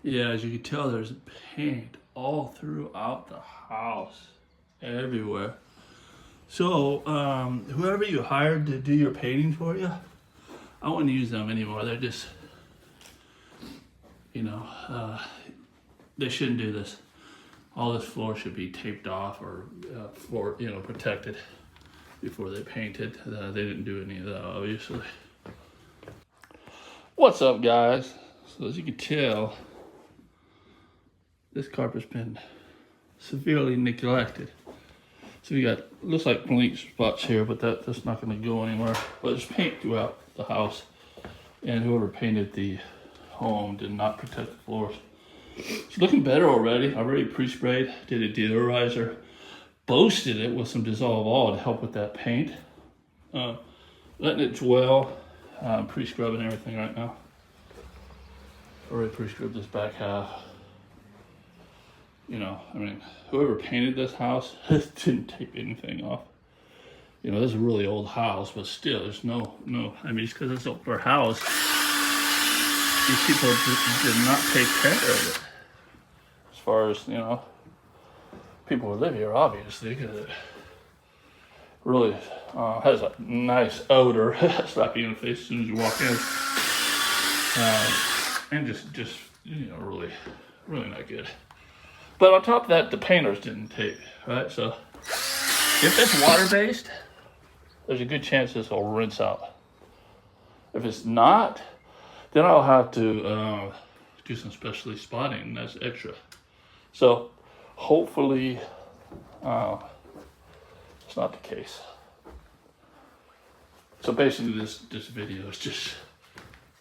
Yeah, as you can tell, there's paint all throughout the house, everywhere. So, whoever you hired to do your painting for you, I wouldn't use them anymore. They're just, you know, they shouldn't do this. All this floor should be taped off or floor, protected before they painted. They didn't do any of that, obviously. What's up, guys? So as you can tell, this carpet's been severely neglected. So we got, looks like blink spots here, but that's not gonna go anywhere. But there's paint throughout the house. And whoever painted the home did not protect the floors. It's looking better already. I already pre-sprayed, did a deodorizer, boasted it with some Dissolve All to help with that paint. Letting it dwell, pre-scrubbing everything right now. Already pre-scrubbed this back half. Whoever painted this house didn't tape anything off. This is a really old house, but still, there's no, just because it's an older house, these people did not take care of it. As far as, people who live here, obviously, because it really has a nice odor. Slap you in the face as soon as you walk in. And just really, really not good. But on top of that, the painters didn't tape, right? So if it's water-based, there's a good chance this will rinse out. If it's not, then I'll have to do some specialty spotting, and that's extra. So hopefully it's not the case. So basically this video is just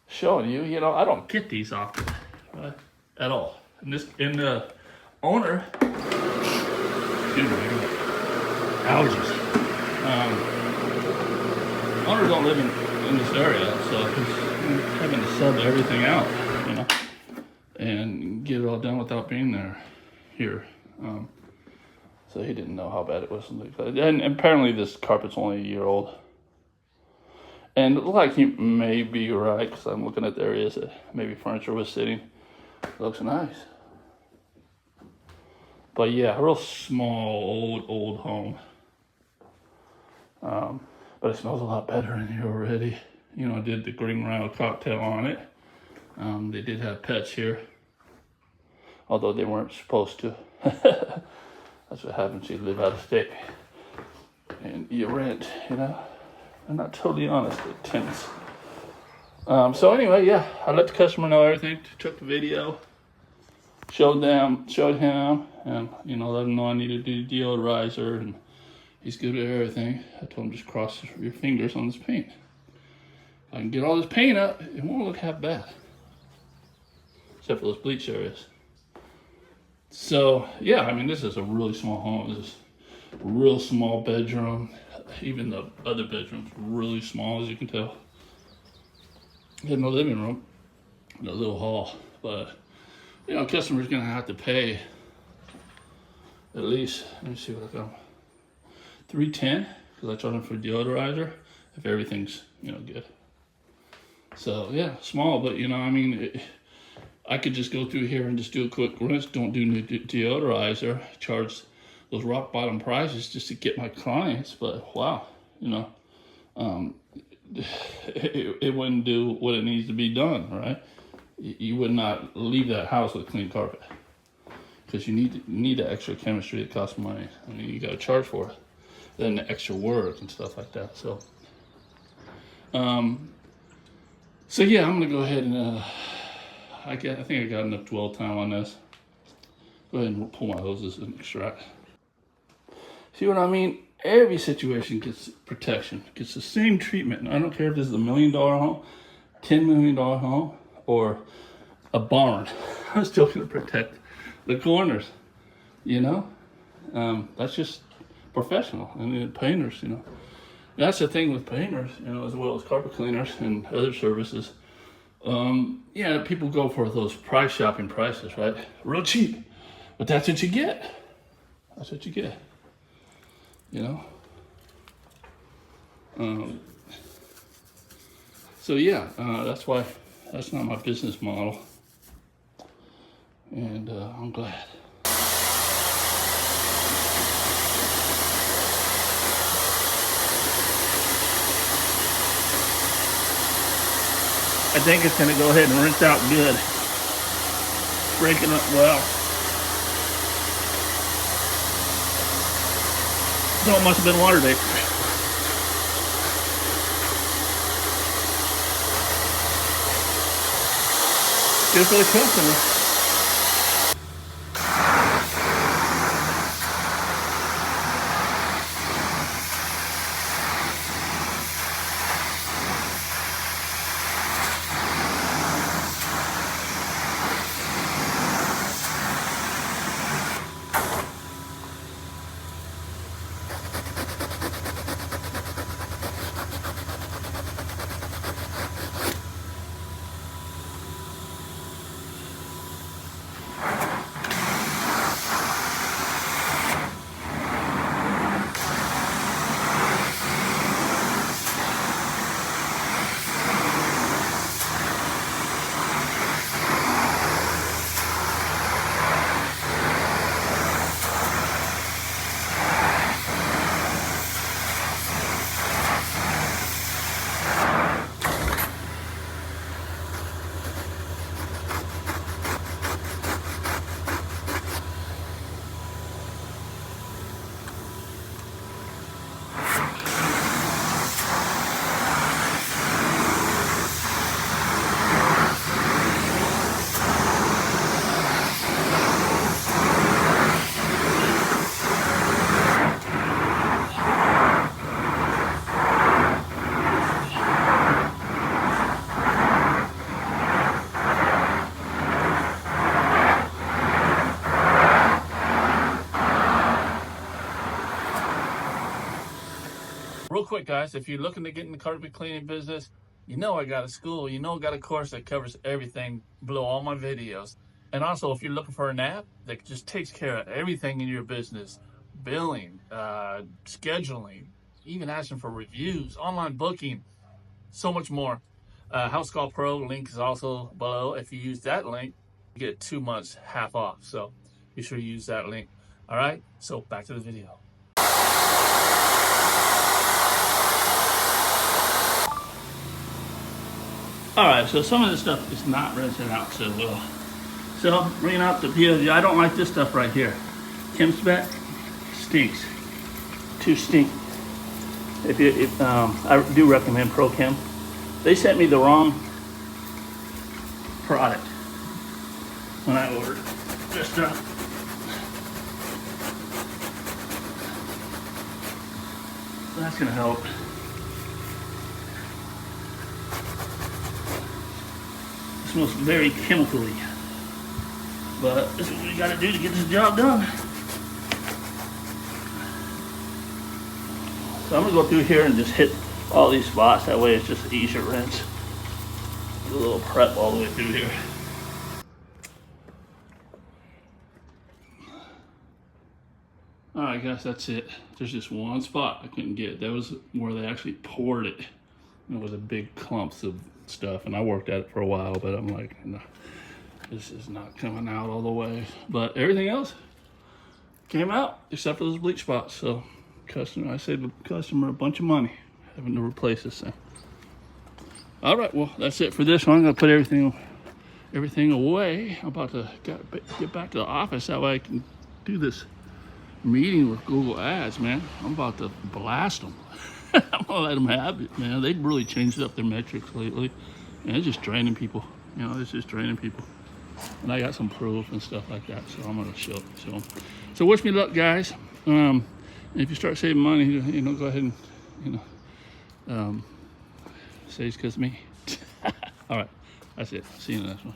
showing you, I don't get these often, right? At all. And the owner, excuse me, allergies. Owner don't live in this area, so he's having to sub everything out, and get it all done without being here. So he didn't know how bad it was. And apparently this carpet's only a year old. And it looked like he may be right, because I'm looking at the areas that maybe furniture was sitting. It looks nice. But yeah, a real small, old home. But it smells a lot better in here already. I did the Green Rhino cocktail on it. They did have pets here, although they weren't supposed to. That's what happens. You live out of state and you rent, I'm not totally honest with tenants. So anyway, yeah, I let the customer know everything. Took the video, showed him, and let him know I needed to do deodorizer, and he's good at everything. I told him just cross your fingers on this paint. If I can get all this paint up, it won't look half bad, except for those bleach areas. So yeah, this is a really small home. This is a real small bedroom. Even the other bedroom's really small, as you can tell. Had no living room, no little hall, but customer's gonna have to pay at least, let me see what I got, $310, because I charge them for deodorizer if everything's good. So yeah, small, but I could just go through here and just do a quick rinse, don't do new deodorizer, charge those rock bottom prices just to get my clients. But wow, it wouldn't do what it needs to be done, right? You would not leave that house with clean carpet, because you need the extra chemistry. It costs money. You got to charge for it. Then the extra work and stuff like that. So, so yeah, I'm gonna go ahead and I think I got enough dwell time on this. Go ahead and pull my hoses and extract. See what I mean? Every situation gets protection, gets the same treatment. I don't care if this is $1 million home, $10 million home, or a barn. I'm still gonna protect the corners, That's just professional. Painters, That's the thing with painters, as well as carpet cleaners and other services. People go for those price shopping prices, right? Real cheap. But that's what you get. That's what you get. So yeah, that's why that's not my business model. And I'm glad. I think it's gonna go ahead and rinse out good. Breaking up well. So it must have been water day. Good for the customer. Real quick, guys, if you're looking to get in the carpet cleaning business, you know I got a school, you know I got a course that covers everything below all my videos. And also, if you're looking for an app that just takes care of everything in your business, billing, scheduling, even asking for reviews, online booking, so much more. House Call Pro link is also below. If you use that link, you get 2 months half off. So be sure you use that link. All right, so back to the video. All right, so some of this stuff is not rinsing out so well. So bringing out the POG, I don't like this stuff right here. Chem Spec stinks. Too stink. I do recommend Pro Chem. They sent me the wrong product when I ordered this stuff. So that's gonna help. It smells very chemically, but this is what we gotta do to get this job done. So I'm gonna go through here and just hit all these spots. That way it's just easier rinse. Do a little prep all the way through here. All right, guys, that's it. There's just one spot I couldn't get. That was where they actually poured it. It was a big clumps of stuff, and I worked at it for a while, but I'm like, no, this is not coming out all the way. But everything else came out except for those bleach spots. So I saved the customer a bunch of money having to replace this thing. All right, well, that's it for this one. I'm gonna put everything away. I'm about to get back to the office. That way I can do this meeting with Google Ads, man. I'm about to blast them. I'm gonna let them have it, man. They've really changed up their metrics lately, and it's just draining people. You know, it's just draining people. And I got some proof and stuff like that, so I'm gonna show it to them. So wish me luck, guys. If you start saving money, you know, go ahead and say it's because of me. All right, that's it. See you in the next one.